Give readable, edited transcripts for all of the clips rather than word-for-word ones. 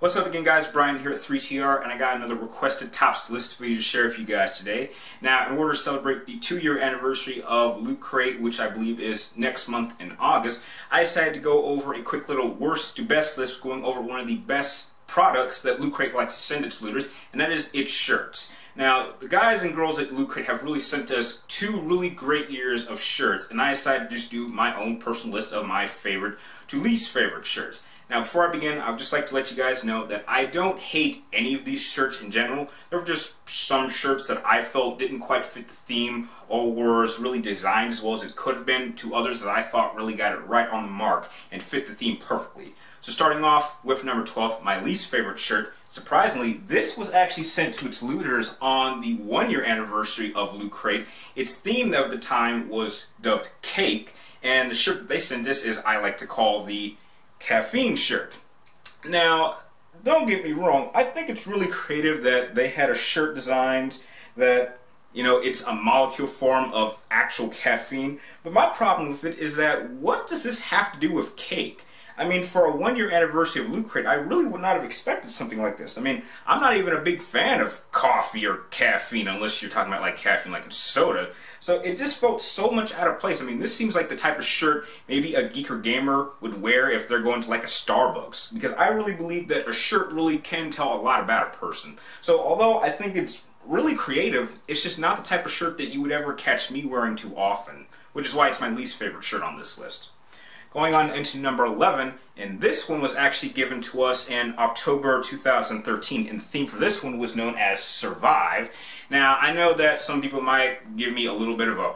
What's up again, guys? Brian here at 3TR, and I got another requested tops list video to share with you guys today. Now, in order to celebrate the 2-year anniversary of Loot Crate, which I believe is next month in August, I decided to go over a quick little worst to best list, going over one of the best products that Loot Crate likes to send its looters, and that is its shirts. Now, the guys and girls at Loot Crate have really sent us 2 really great years of shirts, and I decided to just do my own personal list of my favorite to least favorite shirts. Now, before I begin, I would just like to let you guys know that I don't hate any of these shirts in general. There were just some shirts that I felt didn't quite fit the theme or was really designed as well as it could have been, to others that I thought really got it right on the mark and fit the theme perfectly. So starting off with number 12, my least favorite shirt. Surprisingly, this was actually sent to its looters on the 1-year anniversary of Loot Crate. Its theme of the time was dubbed Cake, and the shirt that they sent us is, I like to call, the caffeine shirt. Now, don't get me wrong, I think it's really creative that they had a shirt designed that, you know, it's a molecule form of actual caffeine, but my problem with it is that what does this have to do with cake? I mean, for a 1-year anniversary of Loot Crate, I really would not have expected something like this. I mean, I'm not even a big fan of coffee or caffeine, unless you're talking about like caffeine like in soda. So it just felt so much out of place. I mean, this seems like the type of shirt maybe a geek or gamer would wear if they're going to like a Starbucks. Because I really believe that a shirt really can tell a lot about a person. So although I think it's really creative, it's just not the type of shirt that you would ever catch me wearing too often. Which is why it's my least favorite shirt on this list. Going on into number 11, and this one was actually given to us in October 2013, and the theme for this one was known as Survive. Now, I know that some people might give me a little bit of a,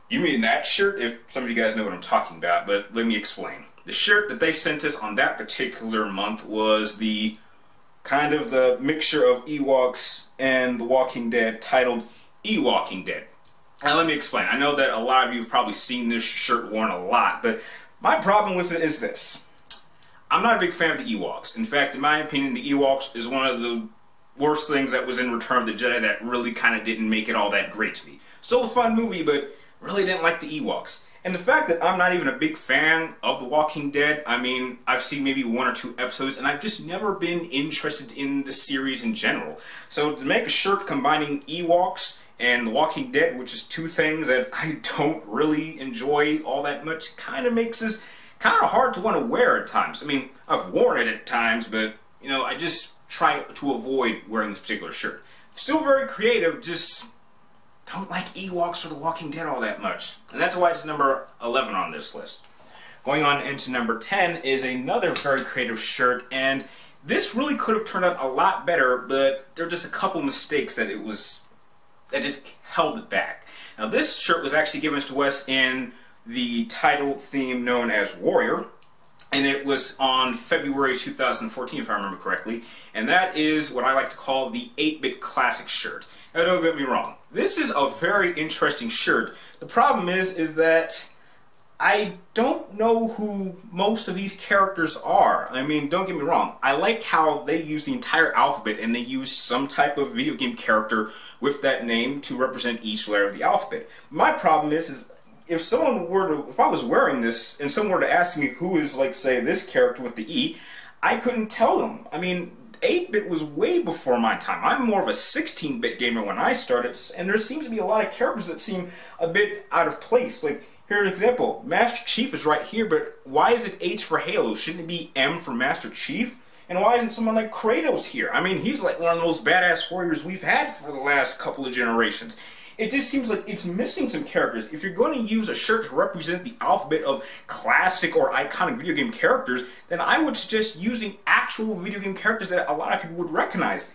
you mean that shirt? If some of you guys know what I'm talking about, but let me explain. The shirt that they sent us on that particular month was the kind of the mixture of Ewoks and The Walking Dead, titled Ewalking Dead. Now, let me explain. I know that a lot of you have probably seen this shirt worn a lot, but my problem with it is this. I'm not a big fan of the Ewoks. In fact, in my opinion, the Ewoks is one of the worst things that was in Return of the Jedi that really kind of didn't make it all that great to me. Still a fun movie, but really didn't like the Ewoks. And the fact that I'm not even a big fan of The Walking Dead, I mean, I've seen maybe 1 or 2 episodes, and I've just never been interested in the series in general. So to make a shirt combining Ewoks and The Walking Dead, which is 2 things that I don't really enjoy all that much, kind of makes this kind of hard to want to wear at times. I mean, I've worn it at times, but, you know, I just try to avoid wearing this particular shirt. Still very creative, just don't like Ewoks or The Walking Dead all that much. And that's why it's number 11 on this list. Going on into number 10 is another very creative shirt, and this really could have turned out a lot better, but there are just a couple mistakes that just held it back. Now, this shirt was actually given to us in the title theme known as Warrior, and it was on February 2014, if I remember correctly, and that is what I like to call the 8-bit classic shirt. Now, don't get me wrong, this is a very interesting shirt. The problem is that I don't know who most of these characters are. I mean, don't get me wrong, I like how they use the entire alphabet and they use some type of video game character with that name to represent each letter of the alphabet. My problem is if I was wearing this and someone were to ask me who is, like, say, this character with the E, I couldn't tell them. I mean, 8-bit was way before my time. I'm more of a 16-bit gamer when I started, and there seems to be a lot of characters that seem a bit out of place. Like, here's an example. Master Chief is right here, but why is it H for Halo? Shouldn't it be M for Master Chief? And why isn't someone like Kratos here? I mean, he's like one of the most badass warriors we've had for the last couple of generations. It just seems like it's missing some characters. If you're going to use a shirt to represent the alphabet of classic or iconic video game characters, then I would suggest using actual video game characters that a lot of people would recognize.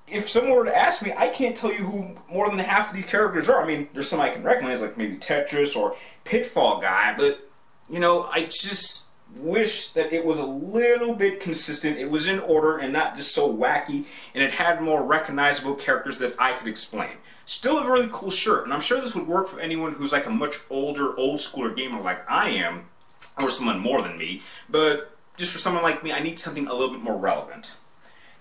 If someone were to ask me, I can't tell you who more than half of these characters are. I mean, there's some I can recognize, like maybe Tetris or Pitfall Guy, but, you know, I just wish that it was a little bit consistent, it was in order and not just so wacky, and it had more recognizable characters that I could explain. Still a really cool shirt, and I'm sure this would work for anyone who's like a much older, old-schooler gamer like I am, or someone more than me, but just for someone like me, I need something a little bit more relevant.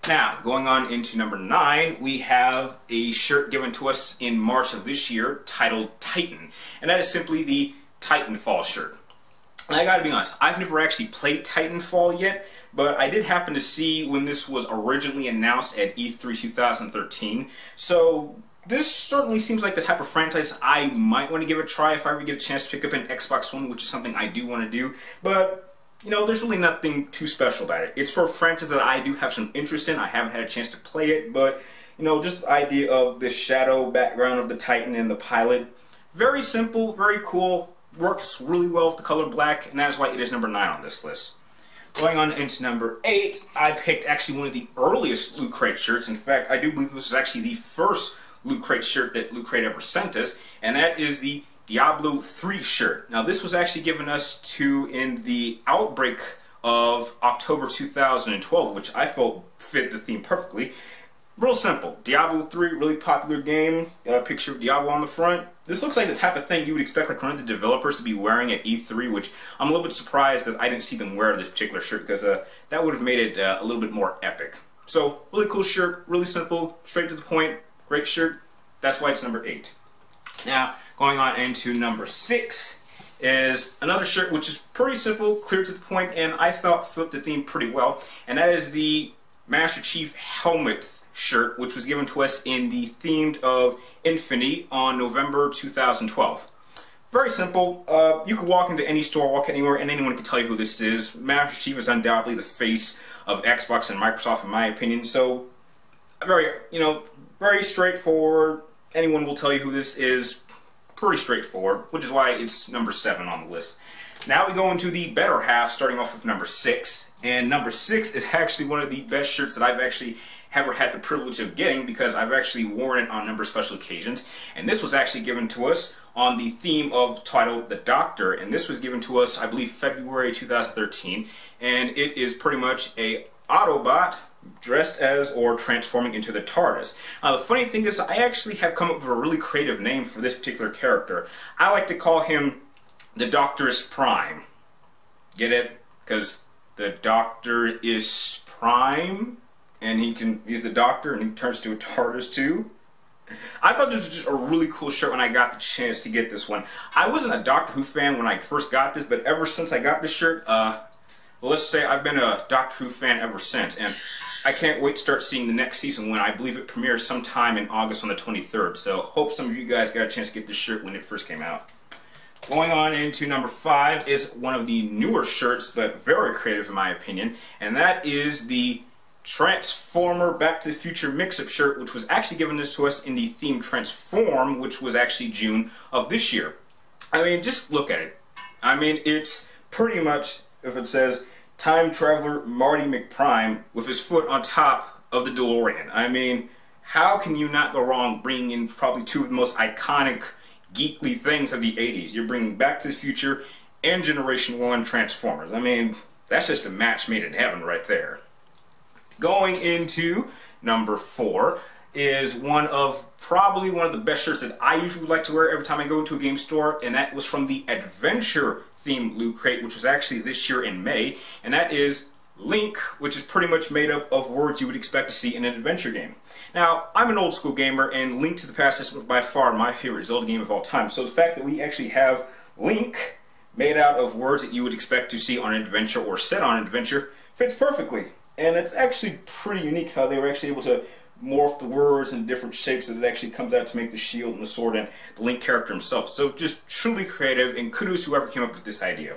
Now, going on into number 9, we have a shirt given to us in March of this year titled Titan, and that is simply the Titanfall shirt. And I gotta be honest, I've never actually played Titanfall yet, but I did happen to see when this was originally announced at E3 2013. So this certainly seems like the type of franchise I might want to give a try if I ever get a chance to pick up an Xbox One, which is something I do want to do. But, you know, there's really nothing too special about it. It's for a franchise that I do have some interest in. I haven't had a chance to play it, but, you know, just the idea of the shadow background of the Titan and the pilot, very simple, very cool, works really well with the color black, and that is why it is number 9 on this list. Going on into number 8, I picked actually one of the earliest Loot Crate shirts. In fact, I do believe this was actually the first Loot Crate shirt that Loot Crate ever sent us, and that is the Diablo 3 shirt. Now, this was actually given us in the Outbreak of October 2012, which I felt fit the theme perfectly. Real simple. Diablo 3, really popular game. Got a picture of Diablo on the front. This looks like the type of thing you would expect like one of the developers to be wearing at E3, which I'm a little bit surprised that I didn't see them wear this particular shirt, because that would have made it a little bit more epic. So, really cool shirt, really simple, straight to the point, great shirt. That's why it's number 8. Now, going on into number 6 is another shirt which is pretty simple, clear to the point, and I thought fit the theme pretty well, and that is the Master Chief helmet shirt, which was given to us in the themed of Infinity on November 2012. Very simple. You could walk into any store, walk anywhere, and anyone can tell you who this is. Master Chief is undoubtedly the face of Xbox and Microsoft, in my opinion. So, very straightforward. Anyone will tell you who this is. Pretty straightforward, which is why it's number 7 on the list. Now we go into the better half, starting off with number 6. And number 6 is actually one of the best shirts that I've actually ever had the privilege of getting, because I've actually worn it on a number of special occasions. And this was actually given to us on the theme of titled The Doctor, and this was given to us, I believe, February 2013. And it is pretty much a Autobot dressed as or transforming into the TARDIS. The funny thing is, I actually have come up with a really creative name for this particular character. I like to call him the Doctor's Prime. Get it? Because the Doctor is Prime, and he's the Doctor, and he turns to a TARDIS too. I thought this was just a really cool shirt when I got the chance to get this one. I wasn't a Doctor Who fan when I first got this, but ever since I got this shirt, well, let's say I've been a Doctor Who fan ever since, and I can't wait to start seeing the next season when I believe it premieres sometime in August on the 23rd. So hope some of you guys got a chance to get this shirt when it first came out. Going on into number 5 is one of the newer shirts, but very creative in my opinion, and that is the Transformer Back to the Future mix-up shirt, which was actually given this to us in the theme Transform, which was actually June of this year. I mean, just look at it. I mean, it's pretty much, if it says Time Traveler Marty McPrime with his foot on top of the DeLorean. I mean, how can you not go wrong bringing in probably 2 of the most iconic geekly things of the 80s? You're bringing Back to the Future and Generation 1 Transformers. I mean, that's just a match made in heaven right there. Going into number 4 is probably one of the best shirts that I usually would like to wear every time I go to a game store, and that was from the Adventure themed Loot Crate, which was actually this year in May, and that is Link, which is pretty much made up of words you would expect to see in an adventure game. Now, I'm an old school gamer, and Link to the Past is by far my favorite Zelda game of all time, so the fact that we actually have Link made out of words that you would expect to see on an adventure or set on an adventure fits perfectly. And it's actually pretty unique how they were actually able to morph the words in different shapes that it actually comes out to make the shield and the sword and the Link character himself. So just truly creative, and kudos to whoever came up with this idea.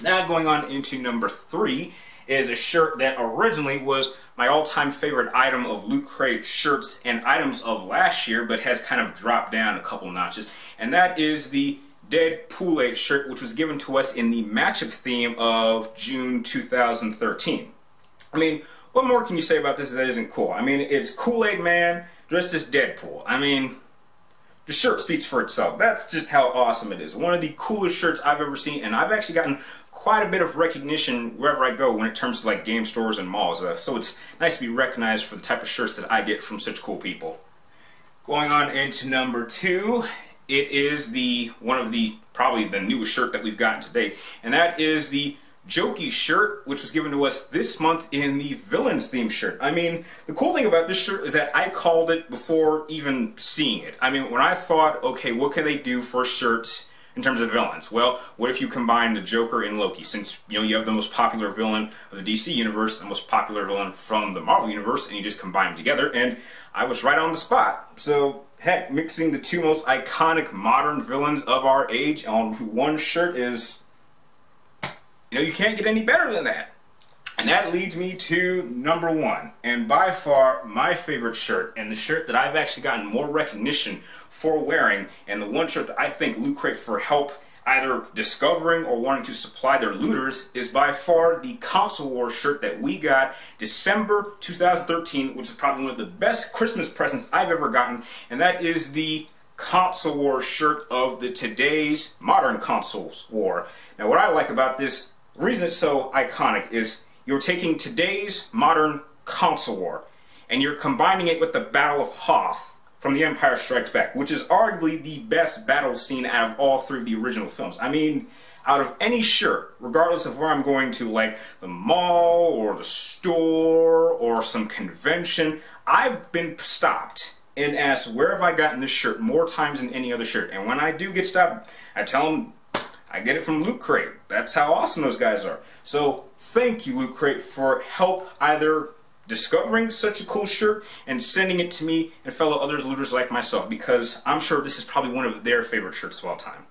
Now going on into number 3 is a shirt that originally was my all-time favorite item of Loot Crate shirts and items of last year, but has kind of dropped down a couple notches. And that is the Deadpool shirt, which was given to us in the matchup theme of June 2013. I mean, what more can you say about this that isn't cool? I mean, it's Kool-Aid Man dressed as Deadpool. I mean, the shirt speaks for itself. That's just how awesome it is. One of the coolest shirts I've ever seen, and I've actually gotten quite a bit of recognition wherever I go when it comes to like game stores and malls. So it's nice to be recognized for the type of shirts that I get from such cool people. Going on into number 2, it is probably the newest shirt that we've gotten to date, and that is the Jokey shirt, which was given to us this month in the Villains theme shirt. I mean, the cool thing about this shirt is that I called it before even seeing it. I mean, when I thought, okay, what can they do for a shirt in terms of villains? Well, what if you combine the Joker and Loki? Since, you know, you have the most popular villain of the DC universe, the most popular villain from the Marvel universe, and you just combine them together, and I was right on the spot. So, heck, mixing the two most iconic modern villains of our age on one shirt is, you know, you can't get any better than that. And that leads me to number one, and by far my favorite shirt, and the shirt that I've actually gotten more recognition for wearing, and the one shirt that I thank Loot Crate for help either discovering or wanting to supply their looters, is by far the Console War shirt that we got December 2013, which is probably one of the best Christmas presents I've ever gotten, and that is the Console War shirt of the today's modern consoles war. Now, what I like about this, the reason it's so iconic is you're taking today's modern console war and you're combining it with the Battle of Hoth from The Empire Strikes Back, which is arguably the best battle scene out of all three of the original films. I mean, out of any shirt, regardless of where I'm going to, like the mall or the store or some convention, I've been stopped and asked, where have I gotten this shirt more times than any other shirt? And when I do get stopped, I tell them, I get it from Loot Crate. That's how awesome those guys are. So thank you, Loot Crate, for help either discovering such a cool shirt and sending it to me and fellow others looters like myself, because I'm sure this is probably one of their favorite shirts of all time.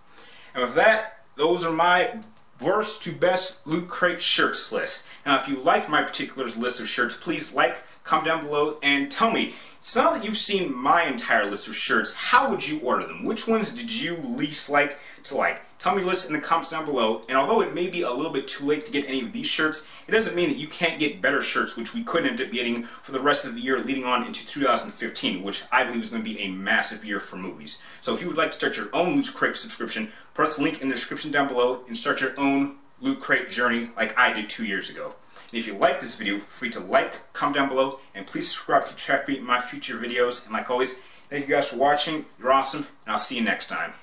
And with that, those are my worst to best Loot Crate shirts list. Now, if you like my particular list of shirts, please like, comment down below, and tell me, so now that you've seen my entire list of shirts, how would you order them? Which ones did you least like to like? Tell me your list in the comments down below, and although it may be a little bit too late to get any of these shirts, it doesn't mean that you can't get better shirts, which we could end up getting for the rest of the year leading on into 2015, which I believe is going to be a massive year for movies. So if you would like to start your own Loot Crate subscription, press the link in the description down below and start your own Loot Crate journey like I did 2 years ago. And if you like this video, feel free to like, comment down below, and please subscribe to track my future videos. And like always, thank you guys for watching. You're awesome, and I'll see you next time.